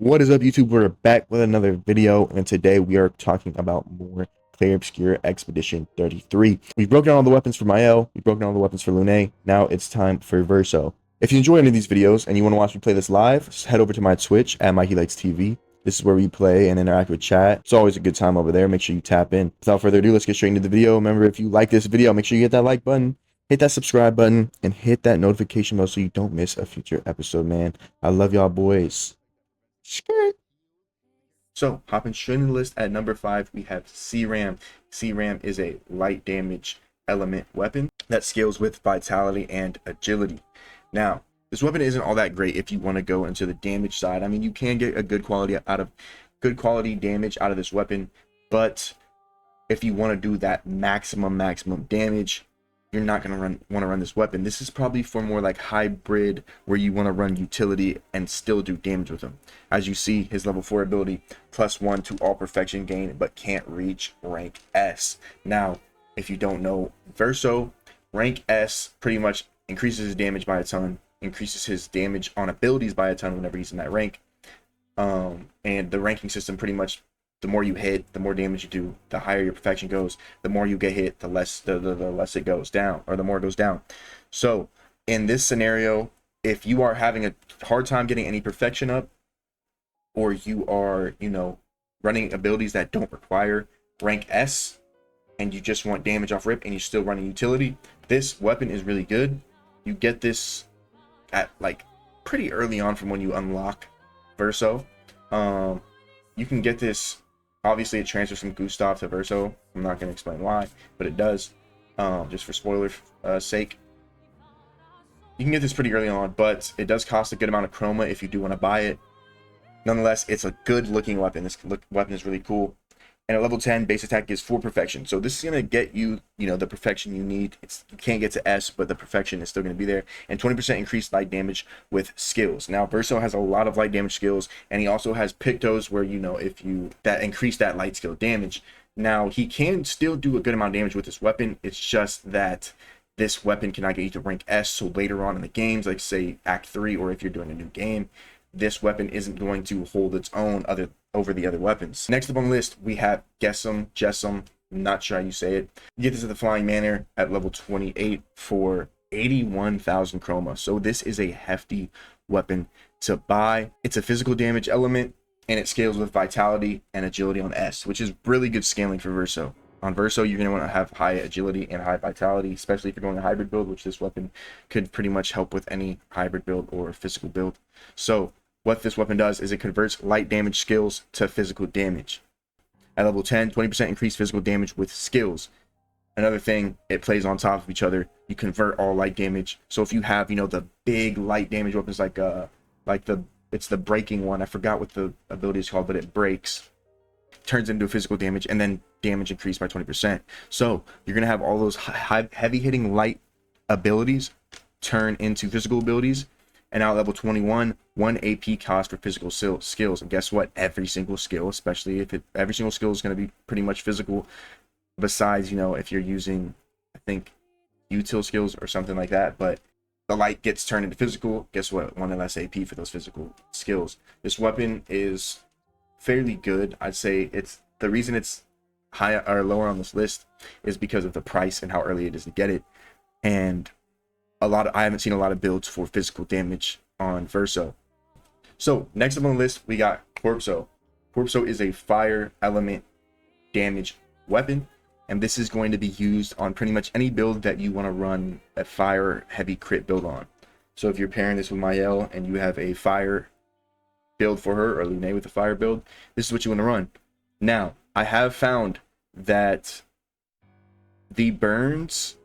What is up, YouTube? We're back with another video, and today we are talking about more Clair Obscur Expedition 33. We've broken down all the weapons for Mael, we've broken down all the weapons for Lune. Now it's time for Verso. If you enjoy any of these videos and you want to watch me play this live, just head over to my Twitch at MikeyLikesTV. This is where we play and interact with chat. It's always a good time over there. Make sure you tap in. Without further ado, let's get straight into the video. Remember, if you like this video, make sure you hit that like button, hit that subscribe button, and hit that notification bell so you don't miss a future episode, man. I love y'all, boys. Skirt. So, hopping straight into the list at number 5, we have C-Ram. C-Ram is a light damage element weapon that scales with vitality and agility. Now, this weapon isn't all that great if you want to go into the damage side. I mean, you can get a good quality damage out of this weapon, but if you want to do that maximum damage, you're not going to want to run this weapon. This is probably for more like hybrid, where you want to run utility and still do damage with him. As you see, his level 4 ability, +1 to all perfection gain, but can't reach rank S. Now, if you don't know Verso, rank S pretty much increases his damage by a ton, increases his damage on abilities by a ton whenever he's in that rank. And the ranking system pretty much, the more you hit, the more damage you do, the higher your perfection goes. The more you get hit, the less it goes down, or the more it goes down. So in this scenario, if you are having a hard time getting any perfection up, or you are, running abilities that don't require rank S, and you just want damage off rip and you're still running utility, this weapon is really good. You get this at like pretty early on from when you unlock Verso. You can get this. Obviously, it transfers from Gustav to Verso. I'm not going to explain why, but it does, just for spoiler sake. You can get this pretty early on, but it does cost a good amount of chroma if you do want to buy it. Nonetheless, it's a good-looking weapon. This weapon is really cool. And at level 10, base attack gives 4 perfection. So this is going to get you, the perfection you need. You can't get to S, but the perfection is still going to be there. And 20% increased light damage with skills. Now, Verso has a lot of light damage skills, and he also has pictos where, that increase that light skill damage. Now, he can still do a good amount of damage with this weapon. It's just that this weapon cannot get you to rank S. So later on in the games, like say Act 3, or if you're doing a new game, this weapon isn't going to hold its own over the other weapons. Next up on the list, we have Jessam, not sure how you say it. You get this at the Flying Manor at level 28 for 81,000 chroma. So this is a hefty weapon to buy. It's a physical damage element, and it scales with vitality and agility on S, which is really good scaling for Verso. On Verso, you're going to want to have high agility and high vitality, especially if you're going a hybrid build, which this weapon could pretty much help with any hybrid build or physical build. So what this weapon does is it converts light damage skills to physical damage. At level 10, 20% increased physical damage with skills. Another thing, it plays on top of each other. You convert all light damage. So if you have, the big light damage weapons it's the breaking one. I forgot what the ability is called, but it breaks, turns into physical damage, and then damage increased by 20%. So you're going to have all those heavy hitting light abilities turn into physical abilities. And now at level 21, 1 AP cost for physical skills. And guess what? Every single skill, especially if every single skill is going to be pretty much physical. Besides, if you're using, I think, util skills or something like that. But the light gets turned into physical. Guess what? 1 less AP for those physical skills. This weapon is fairly good. I'd say the reason it's higher or lower on this list is because of the price and how early it is to get it. And I haven't seen a lot of builds for physical damage on Verso. So next up on the list, we got Corpso. Corpso is a fire element damage weapon, and this is going to be used on pretty much any build that you want to run a fire heavy crit build on. So if you're pairing this with Mael and you have a fire build for her, or Lune with a fire build, this is what you want to run. Now, I have found that the burns,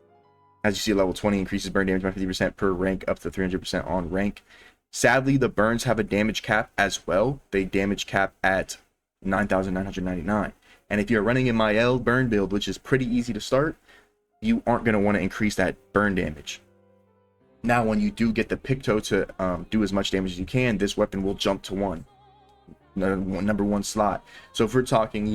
as you see, level 20 increases burn damage by 50% per rank, up to 300% on rank. Sadly, the burns have a damage cap as well. They damage cap at 9,999. And if you're running a Mael burn build, which is pretty easy to start, you aren't going to want to increase that burn damage. Now, when you do get the Picto to do as much damage as you can, this weapon will jump to number 1 slot. So if we're talking,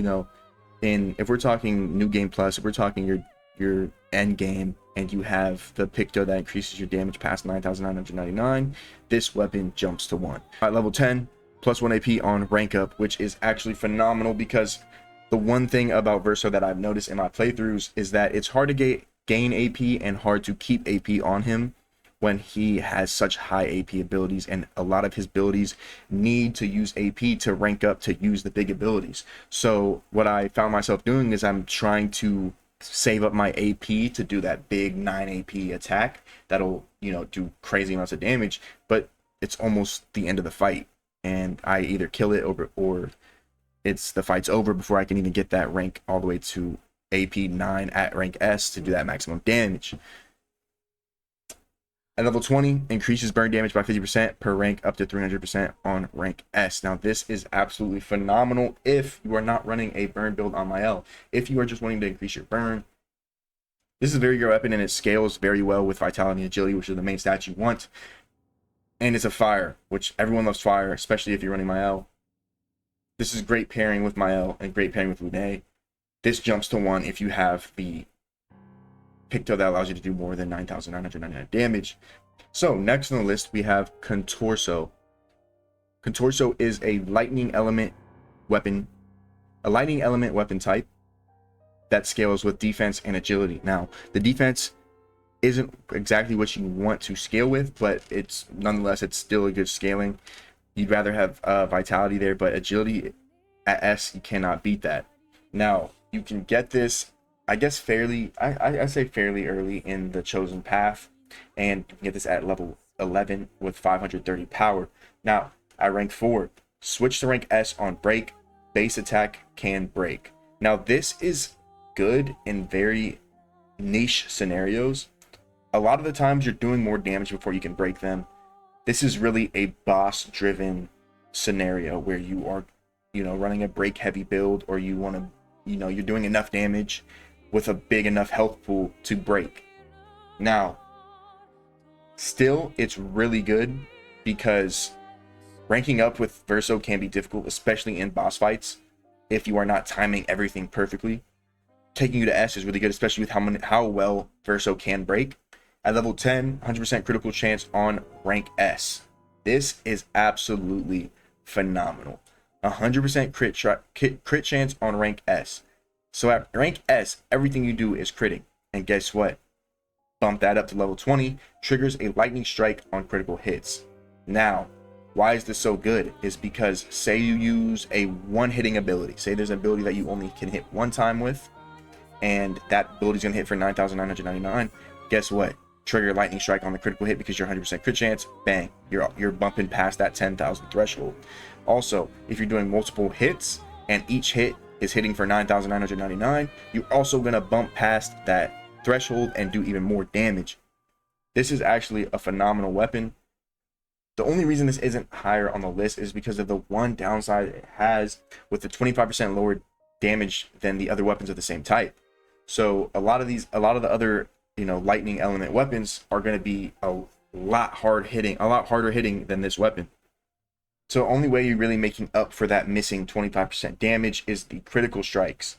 if we're talking New Game Plus, if we're talking your end game, and you have the Picto that increases your damage past 9,999, this weapon jumps to 1. At level 10, plus 1 AP on rank up, which is actually phenomenal, because the one thing about Verso that I've noticed in my playthroughs is that it's hard to gain AP and hard to keep AP on him when he has such high AP abilities, and a lot of his abilities need to use AP to rank up to use the big abilities. So what I found myself doing is I'm trying to save up my AP to do that big 9 AP attack that'll, you know, do crazy amounts of damage, but it's almost the end of the fight, and I either kill it or it's the fight's over before I can even get that rank all the way to AP 9 at rank S to do that maximum damage. At level 20, increases burn damage by 50% per rank up to 300% on rank S. Now, this is absolutely phenomenal if you are not running a burn build on Mael. If you are just wanting to increase your burn, this is a very good weapon, and it scales very well with vitality and agility, which are the main stats you want. And it's a fire, which everyone loves fire, especially if you're running Mael. This is great pairing with Mael and great pairing with Lune. This jumps to 1 if you have the Picto that allows you to do more than 9,999 damage. So next on the list we have Contorso. Contorso is a lightning element weapon, type that scales with defense and agility. Now, the defense isn't exactly what you want to scale with, but it's nonetheless, it's still a good scaling. You'd rather have vitality there, but agility at S, you cannot beat that. Now, you can get this, I guess, I say fairly early in the chosen path, and you can get this at level 11 with 530 power. Now, at rank 4, switch to rank S on break, base attack can break. Now, this is good in very niche scenarios. A lot of the times you're doing more damage before you can break them. This is really a boss driven scenario where you are, you know, running a break heavy build, or you want to, you know, you're doing enough damage with a big enough health pool to break. Now, still, it's really good because ranking up with Verso can be difficult, especially in boss fights, if you are not timing everything perfectly. Taking you to S is really good, especially with how well Verso can break. At level 10, 100% critical chance on rank S. This is absolutely phenomenal. 100% crit chance on rank S. So at rank S, everything you do is critting. And guess what? Bump that up to level 20, triggers a lightning strike on critical hits. Now, why is this so good? Is because say you use a one-hitting ability. Say there's an ability that you only can hit one time with, and that ability is going to hit for 9,999. Guess what? Trigger lightning strike on the critical hit because you're 100% crit chance. Bang, you're bumping past that 10,000 threshold. Also, if you're doing multiple hits and each hit is hitting for 9,999, you're also going to bump past that threshold and do even more damage. This is actually a phenomenal weapon. The only reason this isn't higher on the list is because of the one downside it has with the 25% lower damage than the other weapons of the same type. So a lot of the other, you know, lightning element weapons are going to be a lot harder hitting than this weapon. So the only way you're really making up for that missing 25% damage is the critical strikes.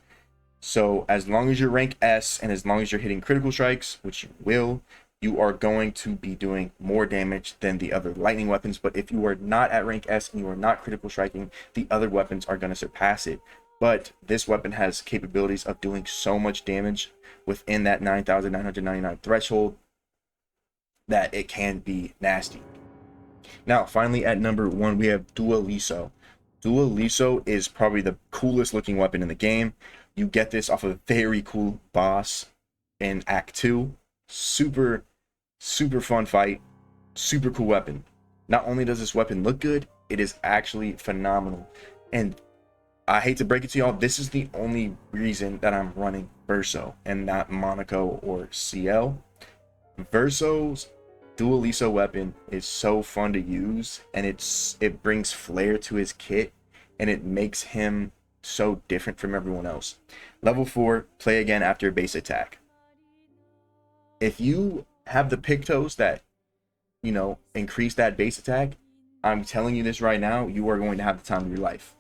So as long as you're rank S and as long as you're hitting critical strikes, which you will, you are going to be doing more damage than the other lightning weapons. But if you are not at rank S and you are not critical striking, the other weapons are going to surpass it. But this weapon has capabilities of doing so much damage within that 9,999 threshold that it can be nasty. Now, finally, at number 1, we have Liso. Liso is probably the coolest looking weapon in the game. You get this off a very cool boss in Act 2. Super fun fight. Super cool weapon. Not only does this weapon look good, it is actually phenomenal. And I hate to break it to y'all, this is the only reason that I'm running Verso and not Monaco or CL. Verso's Dual Liso weapon is so fun to use, and it brings flair to his kit, and it makes him so different from everyone else. Level 4, play again after base attack. If you have the Pictos that, you know, increase that base attack, I'm telling you this right now, you are going to have the time of your life.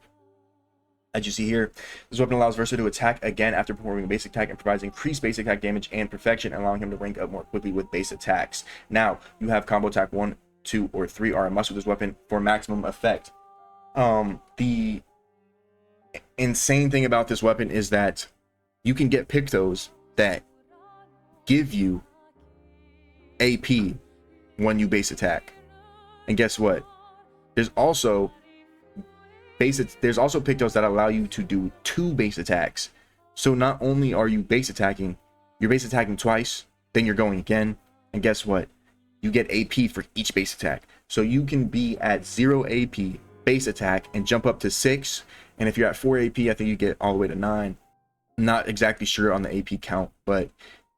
As you see here, this weapon allows Verso to attack again after performing a base attack and provides increased base attack damage and perfection, allowing him to rank up more quickly with base attacks. Now, you have combo attack 1, 2, or 3 are a must with this weapon for maximum effect. The insane thing about this weapon is that you can get pictos that give you AP when you base attack. And guess what? There's also pictos that allow you to do 2 base attacks. So not only are you base attacking, you're base attacking twice, then you're going again, and guess what? You get AP for each base attack. So you can be at 0 AP base attack and jump up to 6, and if you're at 4 AP, I think you get all the way to 9. I'm not exactly sure on the AP count, but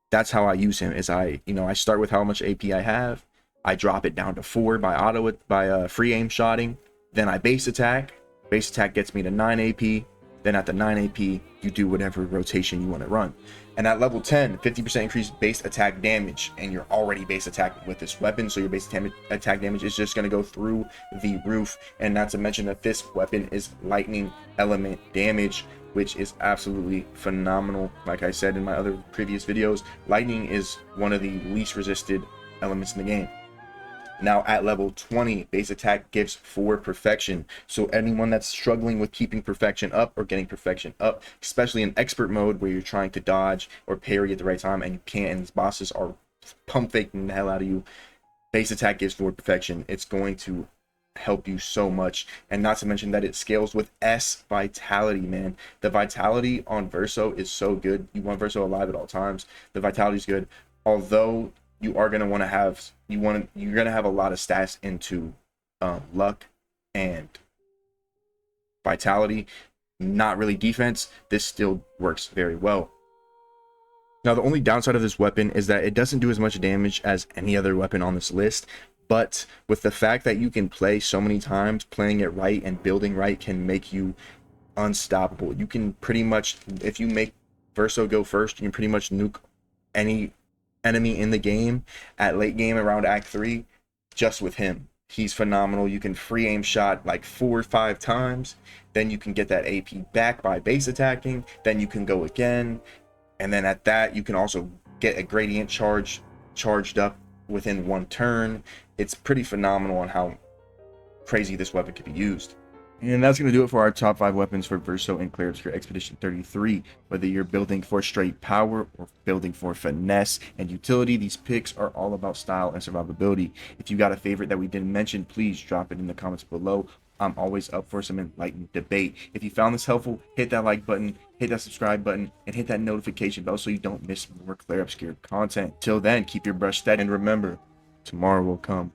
that's how I use him. Is I start with how much AP I have, I drop it down to 4 by free aim shotting, then I base attack. Base attack gets me to 9 AP. Then at the 9 AP, you do whatever rotation you want to run. And at level 10, 50% increased base attack damage, and you're already base attacking with this weapon, so your base attack damage is just going to go through the roof. And not to mention that this weapon is lightning element damage, which is absolutely phenomenal. Like I said in my other previous videos, lightning is one of the least resisted elements in the game. Now at level 20, base attack gives 4 perfection. So anyone that's struggling with keeping perfection up or getting perfection up, especially in expert mode where you're trying to dodge or parry at the right time and you can't, and these bosses are pump faking the hell out of you, base attack gives 4 perfection. It's going to help you so much. And not to mention that it scales with S vitality, man. The vitality on Verso is so good. You want Verso alive at all times. The vitality is good, although you are going to want to have you're going to have a lot of stats into luck and vitality, not really defense. This still works very well. Now the only downside of this weapon is that it doesn't do as much damage as any other weapon on this list, but with the fact that you can play so many times, playing it right and building right can make you unstoppable. You can pretty much, if you make Verso go first, you can pretty much nuke any enemy in the game at late game around Act 3 just with him. He's phenomenal. You can free aim shot like 4 or 5 times, then you can get that AP back by base attacking, then you can go again, and then at that you can also get a gradient charged up within 1 turn. It's pretty phenomenal on how crazy this weapon could be used. And that's going to do it for our top 5 weapons for Verso and Clair Obscur Expedition 33. Whether you're building for straight power or building for finesse and utility, these picks are all about style and survivability. If you got a favorite that we didn't mention, please drop it in the comments below. I'm always up for some enlightened debate. If you found this helpful, hit that like button, hit that subscribe button, and hit that notification bell so you don't miss more Clair Obscur content. Till then, keep your brush steady, and remember, tomorrow will come.